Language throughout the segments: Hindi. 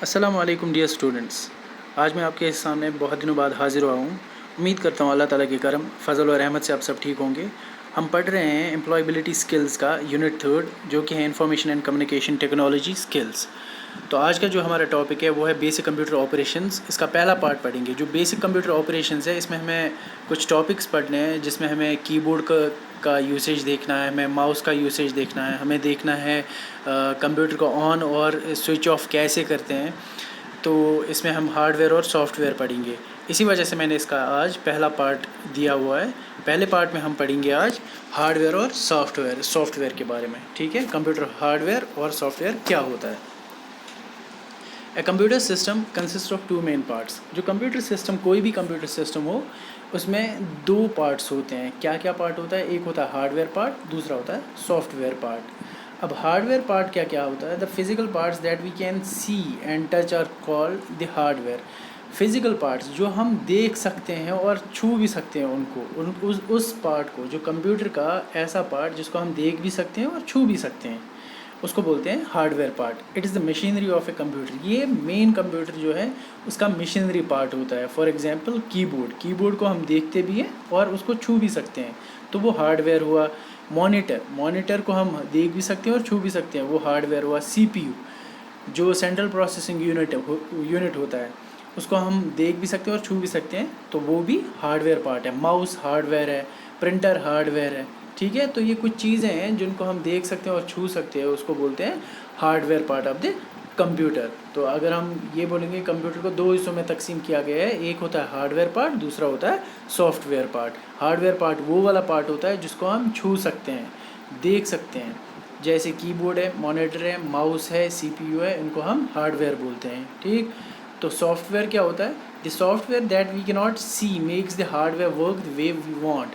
अस्सलामु अलैकुम डियर स्टूडेंट्स। आज मैं आपके सामने बहुत दिनों बाद हाज़िर हुआ हूँ। उम्मीद करता हूँ अल्लाह ताला के करम फ़ज़ल और रहमत से आप सब ठीक होंगे। हम पढ़ रहे हैं एम्प्लॉयबिलिटी स्किल्स का यूनिट 3 जो कि है information and communication technology skills. तो आज का जो हमारा टॉपिक है वो है बेसिक कंप्यूटर ऑपरेशंस। इसका पहला पार्ट पढ़ेंगे। जो बेसिक कंप्यूटर ऑपरेशंस है इसमें हमें कुछ टॉपिक्स पढ़ने हैं, जिसमें हमें कीबोर्ड का यूसेज देखना है, हमें माउस का यूसेज देखना है, हमें देखना है कंप्यूटर को ऑन और स्विच ऑफ कैसे करते हैं। तो इसमें हम हार्डवेयर और सॉफ्टवेयर पढ़ेंगे। इसी वजह से मैंने इसका आज पहला पार्ट दिया हुआ है। पहले पार्ट में हम पढ़ेंगे आज हार्डवेयर और सॉफ्टवेयर के बारे में। ठीक है, कंप्यूटर हार्डवेयर और सॉफ्टवेयर क्या होता है। A computer system consist of two main parts. जो कंप्यूटर सिस्टम, कोई भी कंप्यूटर सिस्टम हो, उसमें दो पार्ट्स होते हैं। क्या क्या पार्ट होता है? एक होता है हार्डवेयर पार्ट, दूसरा होता है सॉफ्टवेयर पार्ट। अब हार्डवेयर पार्ट क्या क्या होता है? The physical parts that we can see and touch are called the hardware. Physical parts जो हम देख सकते हैं और छू भी सकते हैं उनको, उस पार्ट को, जो कंप्यूटर का ऐसा पार्ट जिसको हम देख भी सकते हैं और छू भी सकते हैं, उसको बोलते हैं hardware part. It is the machinery of a computer. ये मेन कंप्यूटर जो है उसका मशीनरी पार्ट होता है। फॉर एग्जांपल कीबोर्ड को हम देखते भी हैं और उसको छू भी सकते हैं, तो वो हार्डवेयर हुआ। मॉनिटर को हम देख भी सकते हैं और छू भी सकते हैं, वो हार्डवेयर हुआ। सीपीयू जो सेंट्रल प्रोसेसिंग यूनिट होता है, उसको हम देख भी सकते हैं और छू भी सकते हैं, तो वो भी हार्डवेयर पार्ट है। माउस हार्डवेयर है, प्रिंटर हार्डवेयर है। ठीक है, तो ये कुछ चीज़ें हैं जिनको हम देख सकते हैं और छू सकते हैं, उसको बोलते हैं hardware part of the computer. तो अगर हम ये बोलेंगे, कंप्यूटर को दो हिस्सों में तकसीम किया गया है। एक होता है हार्डवेयर पार्ट, दूसरा होता है सॉफ्टवेयर पार्ट। हार्डवेयर पार्ट वो वाला पार्ट होता है जिसको हम छू सकते हैं, देख सकते हैं, जैसे कीबोर्ड है, मॉनिटर है, माउस है, सीपीयू है, इनको हम हार्डवेयर बोलते हैं। ठीक, तो सॉफ्टवेयर क्या होता है? The software that we can not see makes the hardware work the way we want.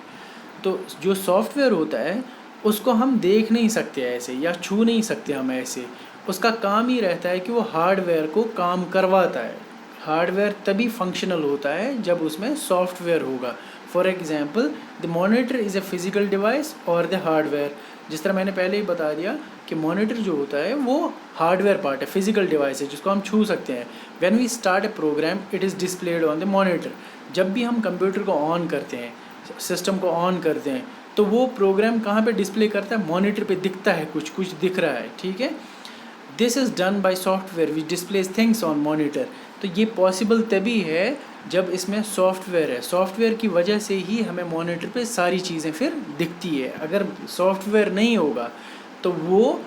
तो जो सॉफ्टवेयर होता है उसको हम देख नहीं सकते ऐसे, या छू नहीं सकते हम ऐसे। उसका काम ही रहता है कि वो हार्डवेयर को काम करवाता है। हार्डवेयर तभी फंक्शनल होता है जब उसमें सॉफ्टवेयर होगा। For example, the monitor is a physical device और द हार्डवेयर। जिस तरह मैंने पहले ही बता दिया कि मॉनिटर जो होता है वो हार्डवेयर पार्ट है, फिजिकल डिवाइस है जिसको हम छू सकते हैं। When we start a program it is displayed on the monitor. जब भी हम कंप्यूटर को ऑन करते हैं, सिस्टम को ऑन करते हैं, तो वो प्रोग्राम कहाँ पे डिस्प्ले करता है? मॉनिटर पे दिखता है, कुछ कुछ दिख रहा है। ठीक है, this is done by software which displays things on monitor. तो ये पॉसिबल तभी है जब इसमें सॉफ्टवेयर है। सॉफ्टवेयर की वजह से ही हमें मॉनिटर पे सारी चीज़ें फिर दिखती है। अगर सॉफ्टवेयर नहीं होगा तो वो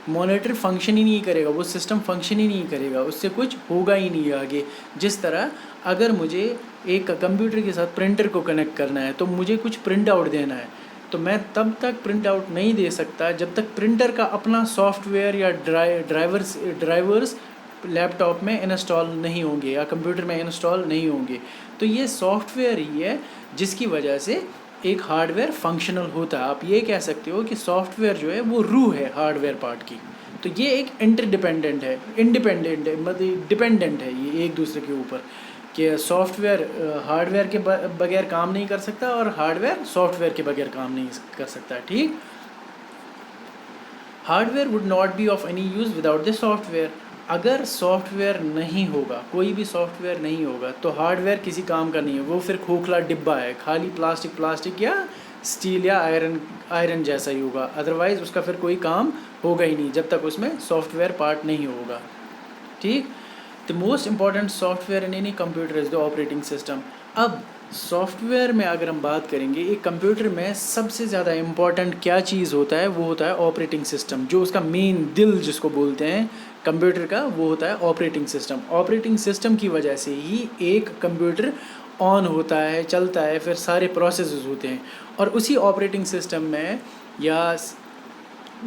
मॉनिटर फंक्शन ही नहीं करेगा, वो सिस्टम फंक्शन ही नहीं करेगा, उससे कुछ होगा ही नहीं आगे। जिस तरह अगर मुझे एक कंप्यूटर के साथ प्रिंटर को कनेक्ट करना है, तो मुझे कुछ प्रिंट आउट देना है, तो मैं तब तक प्रिंट आउट नहीं दे सकता जब तक प्रिंटर का अपना सॉफ्टवेयर या ड्राइवर्स लैपटॉप में इंस्टॉल नहीं होंगे या कंप्यूटर में इंस्टॉल नहीं होंगे। तो ये सॉफ्टवेयर ही है जिसकी वजह से एक हार्डवेयर फंक्शनल होता है। आप ये कह सकते हो कि सॉफ्टवेयर जो है वो रूह है हार्डवेयर पार्ट की। तो ये एक इंटरडिपेंडेंट है, इंडिपेंडेंट है, मतलब डिपेंडेंट है ये एक दूसरे के ऊपर, कि सॉफ्टवेयर हार्डवेयर के बगैर काम नहीं कर सकता और हार्डवेयर सॉफ्टवेयर के बगैर काम नहीं कर सकता। ठीक, hardware would not be of any use without the software. अगर सॉफ्टवेयर नहीं होगा, कोई भी सॉफ्टवेयर नहीं होगा, तो हार्डवेयर किसी काम का नहीं है, वो फिर खोखला डिब्बा है, खाली प्लास्टिक या स्टील या आयरन जैसा ही होगा। अदरवाइज़ उसका फिर कोई काम होगा ही नहीं जब तक उसमें सॉफ्टवेयर पार्ट नहीं होगा। ठीक, the most important software in any computer is the operating system. अब सॉफ्टवेयर में अगर हम बात करेंगे, एक कंप्यूटर में सबसे ज़्यादा इम्पॉर्टेंट क्या चीज़ होता है? वो होता है ऑपरेटिंग सिस्टम। जो उसका मेन दिल जिसको बोलते हैं कंप्यूटर का, वो होता है ऑपरेटिंग सिस्टम। ऑपरेटिंग सिस्टम की वजह से ही एक कंप्यूटर ऑन होता है, चलता है, फिर सारे प्रोसेसेस होते हैं। और उसी ऑपरेटिंग सिस्टम में या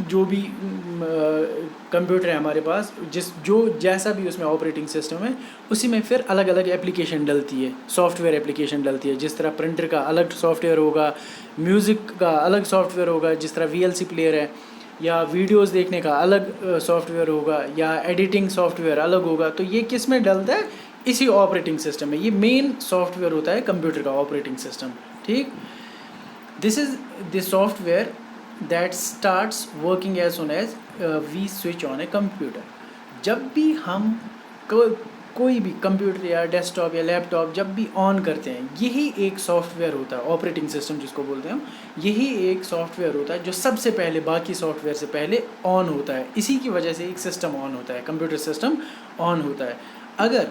जो भी कंप्यूटर है हमारे पास, जैसा भी उसमें ऑपरेटिंग सिस्टम है, उसी में फिर अलग अलग एप्लीकेशन डलती है, सॉफ्टवेयर एप्लीकेशन डलती है। जिस तरह प्रिंटर का अलग सॉफ्टवेयर होगा, म्यूज़िक का अलग सॉफ्टवेयर होगा, जिस तरह VLC प्लेयर है, या वीडियोस देखने का अलग सॉफ्टवेयर होगा, या एडिटिंग सॉफ्टवेयर अलग होगा। तो ये किस में डलता है? इसी ऑपरेटिंग सिस्टम में। ये मेन सॉफ्टवेयर होता है कंप्यूटर का, ऑपरेटिंग सिस्टम। ठीक, this is the software that starts working as soon as we switch on a computer। जब भी हम कोई भी कंप्यूटर या डेस्कटॉप या लैपटॉप जब भी ऑन करते हैं, यही एक सॉफ्टवेयर होता है, ऑपरेटिंग सिस्टम जिसको बोलते हैं हम, यही एक सॉफ्टवेयर होता है जो सबसे पहले बाकी सॉफ्टवेयर से पहले ऑन होता है। इसी की वजह से एक सिस्टम ऑन होता है, कंप्यूटर सिस्टम ऑन होता है। अगर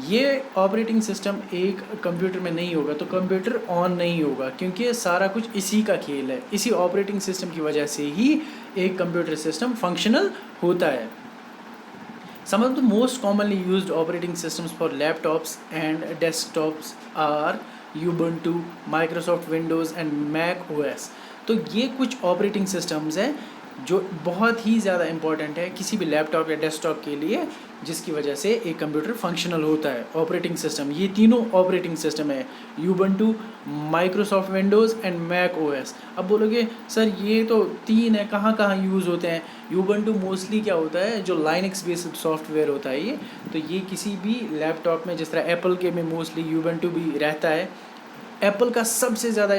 ये ऑपरेटिंग सिस्टम एक कंप्यूटर में नहीं होगा तो कंप्यूटर ऑन नहीं होगा, क्योंकि सारा कुछ इसी का खेल है। इसी ऑपरेटिंग सिस्टम की वजह से ही एक कंप्यूटर सिस्टम फंक्शनल होता है। Some of the most commonly used operating systems for laptops and desktops are Ubuntu, Microsoft Windows and Mac OS। तो ये कुछ ऑपरेटिंग सिस्टम्स हैं जो बहुत ही ज़्यादा इम्पॉर्टेंट है किसी भी लैपटॉप या डेस्कटॉप के लिए, जिसकी वजह से एक कंप्यूटर फंक्शनल होता है। ऑपरेटिंग सिस्टम, ये तीनों ऑपरेटिंग सिस्टम है, Ubuntu, Microsoft Windows and Mac OS. अब बोलोगे सर ये तो तीन है, कहाँ कहाँ यूज़ होते हैं? यूबंटू मोस्टली क्या होता है, जो लाइनक्स बेस्ड सॉफ्टवेयर होता है ये, तो ये किसी भी लैपटॉप में, जिस तरह एप्पल के में मोस्टली यूबंटू भी रहता है। एप्पल का सबसे ज़्यादा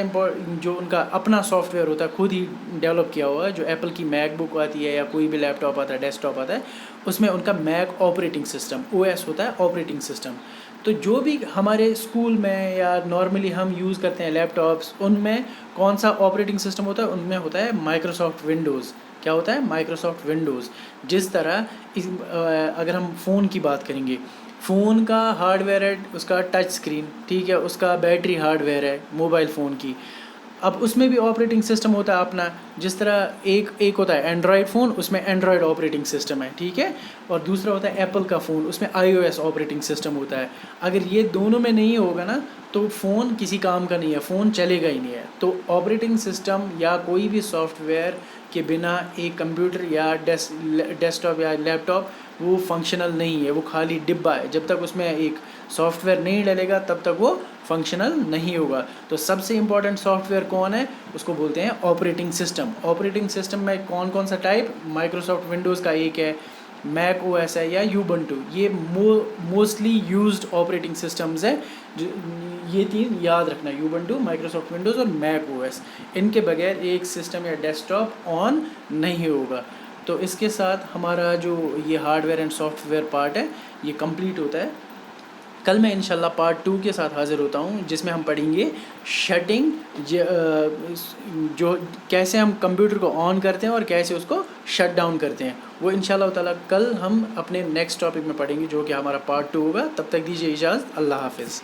जो उनका अपना सॉफ्टवेयर होता है, खुद ही डेवलप किया हुआ है, जो एप्पल की मैकबुक आती है या कोई भी लैपटॉप आता है, डेस्कटॉप आता है, उसमें उनका मैक ऑपरेटिंग सिस्टम, ओएस होता है, ऑपरेटिंग सिस्टम। तो जो भी हमारे स्कूल में या नॉर्मली हम यूज़ करते हैं लैपटॉप्स, उनमें कौन सा ऑपरेटिंग सिस्टम होता है? उनमें होता है माइक्रोसॉफ्ट विंडोज़। क्या होता है? Microsoft Windows. जिस तरह अगर हम फ़ोन की बात करेंगे, फ़ोन का हार्डवेयर है उसका टच स्क्रीन, ठीक है, उसका बैटरी हार्डवेयर है मोबाइल फ़ोन की। अब उसमें भी ऑपरेटिंग सिस्टम होता है अपना, जिस तरह एक होता है एंड्रॉयड फ़ोन, उसमें एंड्रॉयड ऑपरेटिंग सिस्टम है, ठीक है, और दूसरा होता है एप्पल का फ़ोन, उसमें iOS ऑपरेटिंग सिस्टम होता है। अगर ये दोनों में नहीं होगा ना तो फ़ोन किसी काम का नहीं है, फ़ोन चलेगा ही नहीं है। तो ऑपरेटिंग सिस्टम या कोई भी सॉफ्टवेयर के बिना एक कंप्यूटर या डेस्कटॉप या लैपटॉप वो फंक्शनल नहीं है, वो खाली डिब्बा है। जब तक उसमें एक सॉफ्टवेयर नहीं डलेगा तब तक वो फंक्शनल नहीं होगा। तो सबसे इम्पॉर्टेंट सॉफ्टवेयर कौन है? उसको बोलते हैं ऑपरेटिंग सिस्टम। ऑपरेटिंग सिस्टम में कौन कौन सा टाइप? माइक्रोसॉफ्ट विंडोज़ का एक है, मैक ओएस है या यूबंटू। ये मोस्टली यूज्ड ऑपरेटिंग सिस्टम्स है। ये तीन याद रखना, यूबंटू, माइक्रोसॉफ्ट विंडोज़ और मैक ओएस। इनके बगैर एक सिस्टम या डेस्कटॉप ऑन नहीं होगा। तो इसके साथ हमारा जो ये हार्डवेयर एंड सॉफ्टवेयर पार्ट है ये कंप्लीट होता है। कल मैं इंशाल्लाह पार्ट 2 के साथ हाज़िर होता हूँ, जिसमें हम पढ़ेंगे शटिंग, जो कैसे हम कंप्यूटर को ऑन करते हैं और कैसे उसको शट डाउन करते हैं। वो इंशाल्लाह ताला कल हम अपने नेक्स्ट टॉपिक में पढ़ेंगे, जो कि हमारा पार्ट 2 होगा। तब तक दीजिए इजाज़त। अल्लाह हाफ़िज़।